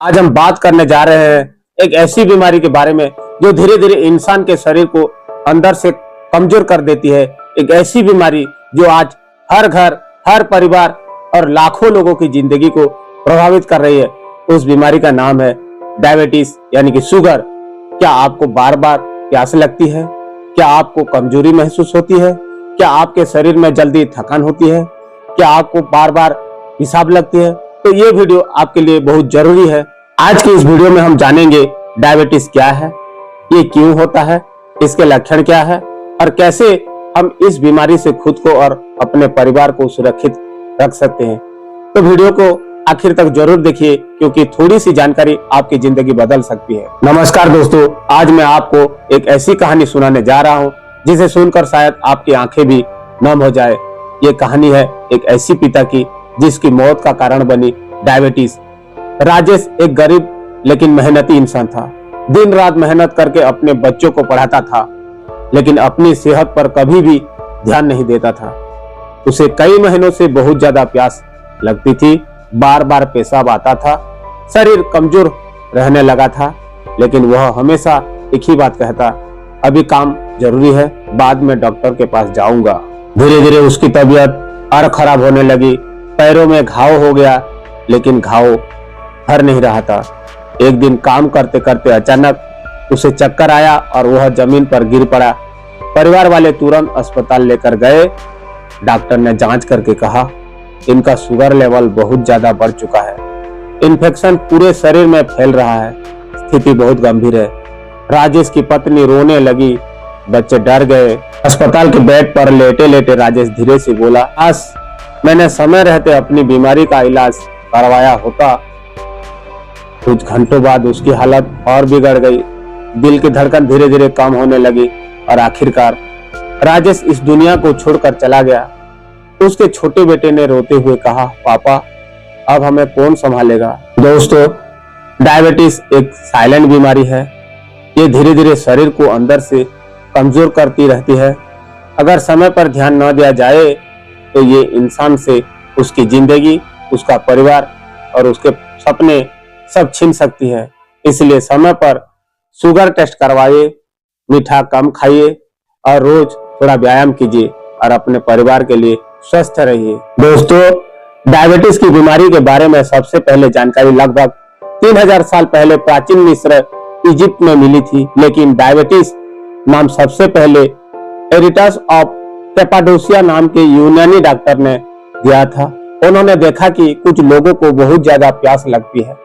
आज हम बात करने जा रहे हैं एक ऐसी बीमारी के बारे में जो धीरे धीरे इंसान के शरीर को अंदर से कमजोर कर देती है। एक ऐसी बीमारी जो आज हर घर, हर परिवार और लाखों लोगों की जिंदगी को प्रभावित कर रही है। उस बीमारी का नाम है डायबिटीज यानी कि शुगर। क्या आपको बार बार प्यास लगती है? क्या आपको कमजोरी महसूस होती है? क्या आपके शरीर में जल्दी थकान होती है? क्या आपको बार बार पेशाब लगती है? तो ये वीडियो आपके लिए बहुत जरूरी है। आज की इस वीडियो में हम जानेंगे डायबिटीज क्या है, ये क्यों होता है, इसके लक्षण क्या है और कैसे हम इस बीमारी से खुद को और अपने परिवार को सुरक्षित रख सकते हैं। तो वीडियो को आखिर तक जरूर देखिए क्योंकि थोड़ी सी जानकारी आपकी जिंदगी बदल सकती है। नमस्कार दोस्तों, आज मैं आपको एक ऐसी कहानी सुनाने जा रहा हूँ जिसे सुनकर शायद आपकी आंखें भी नम हो जाए। ये कहानी है एक ऐसी पिता की जिसकी मौत का कारण बनी डायबिटीज। राजेश एक गरीब लेकिन मेहनती इंसान था। दिन रात मेहनत करके अपने बच्चों को पढ़ाता था लेकिन अपनी सेहत पर कभी भी ध्यान नहीं देता था। उसे कई महीनों से बहुत ज्यादा प्यास लगती थी, बार बार पेशाब आता था, शरीर कमजोर रहने लगा था, लेकिन वह हमेशा एक ही बात कहता, अभी काम जरूरी है, बाद में डॉक्टर के पास जाऊंगा। धीरे धीरे उसकी तबीयत और खराब होने लगी। पैरों में घाव हो गया लेकिन घाव भर नहीं रहा था। एक दिन काम करते करते अचानक उसे चक्कर आया और वह जमीन पर गिर पड़ा। परिवार वाले तुरंत अस्पताल लेकर गए। डॉक्टर ने जांच करके कहा, इनका शुगर लेवल बहुत ज्यादा बढ़ चुका है, इन्फेक्शन पूरे शरीर में फैल रहा है, स्थिति बहुत गंभीर है। राजेश की पत्नी रोने लगी, बच्चे डर गए। अस्पताल के बेड पर लेटे लेटे राजेश धीरे से बोला, आज मैंने समय रहते अपनी बीमारी का इलाज करवाया होता। कुछ घंटों बाद उसकी हालत और बिगड़ गई। दिल की धड़कन धीरे धीरे कम होने लगी और आखिरकार राजेश इस दुनिया को छोड़कर चला गया। उसके छोटे बेटे ने रोते हुए कहा, पापा अब हमें कौन संभालेगा? दोस्तों, डायबिटीज एक साइलेंट बीमारी है। ये धीरे धीरे शरीर को अंदर से कमजोर करती रहती है। अगर समय पर ध्यान न दिया जाए तो ये इंसान से उसकी जिंदगी, उसका परिवार और उसके सपने सब छीन सकती है। इसलिए समय पर शुगर टेस्ट करवाइए, मीठा कम खाइए और रोज थोड़ा व्यायाम कीजिए और अपने परिवार के लिए स्वस्थ रहिए। दोस्तों, डायबिटीज की बीमारी के बारे में सबसे पहले जानकारी लगभग 3000 साल पहले प्राचीन मिस्र, इजिप्ट में मिली थी। लेकिन डायबिटीज नाम सबसे पहले एरिटस ऑफ कैपाडोसिया नाम के यूनानी डॉक्टर ने दिया था। उन्होंने देखा कि कुछ लोगों को बहुत ज्यादा प्यास लगती है,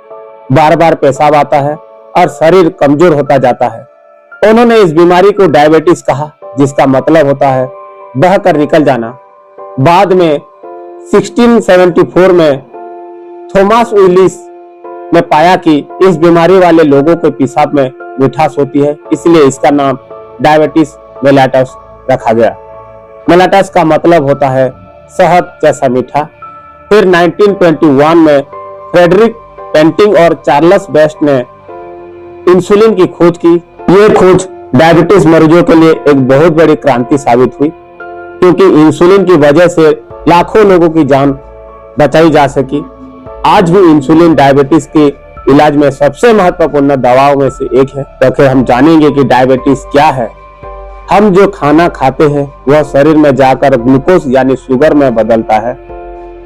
बार बार पेशाब आता है और शरीर कमजोर होता जाता है। उन्होंने इस बीमारी को डायबिटीज कहा, जिसका मतलब होता है बहकर निकल जाना। बाद में 1674 में थॉमस विलिस ने पाया कि इस बीमारी वाले लोगों के पेशाब में मिठास होती है, इसलिए इसका नाम डायबिटीज मेलिटस रखा गया। मेलिटस का मतलब होता है शहद जैसा मीठा। फिर 1921 में फ्रेडरिक पेंटिंग और चार्ल्स बेस्ट ने इंसुलिन की खोज की। ये खोज डायबिटीज मरीजों के लिए एक बहुत बड़ी क्रांति साबित हुई क्योंकि इंसुलिन की वजह से लाखों लोगों की जान बचाई जा सकी। आज भी इंसुलिन डायबिटीज के इलाज में सबसे महत्वपूर्ण दवाओं में से एक है। तो फिर हम जानेंगे कि डायबिटीज क्या है। हम जो खाना खाते हैं वह शरीर में जाकर ग्लूकोज यानी शुगर में बदलता है।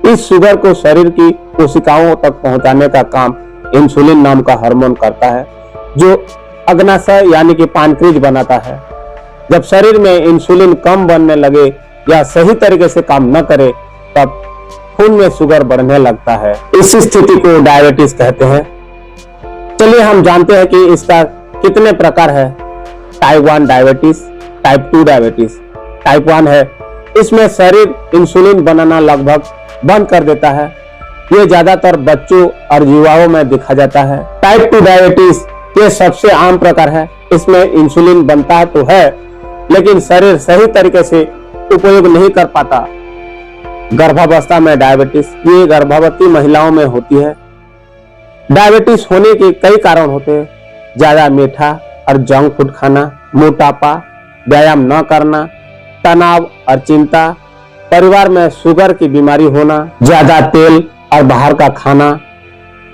इस शुगर को शरीर की कोशिकाओं तक पहुंचाने का काम इंसुलिन नाम का हार्मोन करता है, जो अग्नाशय यानी कि पानक्रिज बनाता है। जब शरीर में इंसुलिन कम बनने लगे या सही तरीके से काम न करे तब खून में शुगर बढ़ने लगता है। इस स्थिति को डायबिटीज कहते हैं। चलिए हम जानते हैं कि इसका कितने प्रकार है। Type 1 diabetes, type 2 diabetes. Type 1 है, इसमें शरीर इंसुलिन बनाना लगभग बंद कर देता है। ये ज्यादातर बच्चों और युवाओं में देखा जाता है। टाइप 2 डायबिटीज ये सबसे आम प्रकार है। इसमें इंसुलिन बनता तो है लेकिन शरीर सही तरीके से उपयोग नहीं कर पाता। गर्भावस्था में डायबिटीज ये गर्भवती महिलाओं में होती है। डायबिटीज होने के कई कारण होते हैं, ज्यादा मीठा और जंक फूड खाना, मोटापा, व्यायाम न करना, तनाव और चिंता, परिवार में शुगर की बीमारी होना, ज्यादा तेल और बाहर का खाना,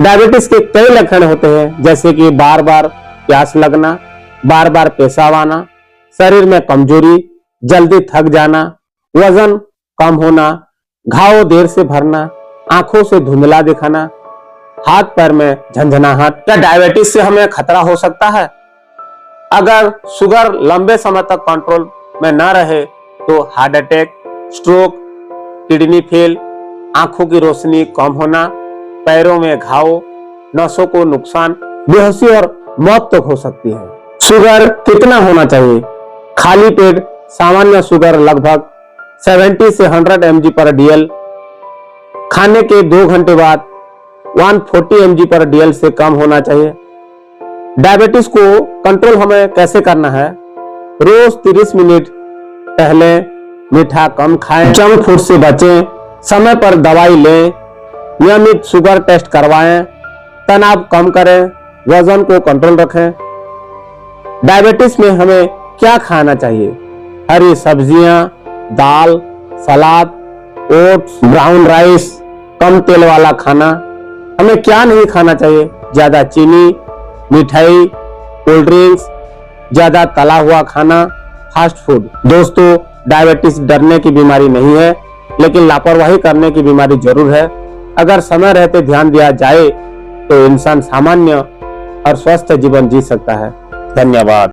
डायबिटीज के कई लक्षण होते हैं, जैसे कि बार बार प्यास लगना, बार बार पेशाब आना, शरीर में कमजोरी, जल्दी थक जाना, वजन कम होना, घाव देर से भरना, आंखों से धुंधला दिखाना, हाथ पैर में झंझनाहट। क्या डायबिटीज से हमें खतरा हो सकता है? अगर शुगर लंबे समय तक कंट्रोल में न रहे तो heart attack, stroke, kidney fail, आंखों की रोशनी कम होना, पैरों में घाव, नसों को नुकसान, बेहोशी और मौत तक हो सकती है। शुगर कितना होना चाहिए? खाली पेट सामान्य शुगर लगभग 70 से 100 mg/dl, खाने के 2 घंटे बाद 140 mg/dl से कम होना चाहिए। डायबिटीज को कंट्रोल हमें कैसे करना है? रोज 30 मिनट पहले मीठा कम खाएं, जंक फूड से बचें, समय पर दवाई लें, नियमित शुगर टेस्ट करवाएं, तनाव कम करें, वजन को कंट्रोल रखें। डायबिटीज में हमें क्या खाना चाहिए? हरी सब्जियां, दाल, सलाद, ओट्स, ब्राउन राइस, कम तेल वाला खाना। हमें क्या नहीं खाना चाहिए? ज्यादा चीनी, मिठाई, कोल्ड ड्रिंक्स, ज्यादा तला हुआ खाना, फास्ट फूड। दोस्तों, डायबिटीज डरने की बीमारी नहीं है, लेकिन लापरवाही करने की बीमारी जरूर है। अगर समय रहते ध्यान दिया जाए तो इंसान सामान्य और स्वस्थ जीवन जी सकता है। धन्यवाद।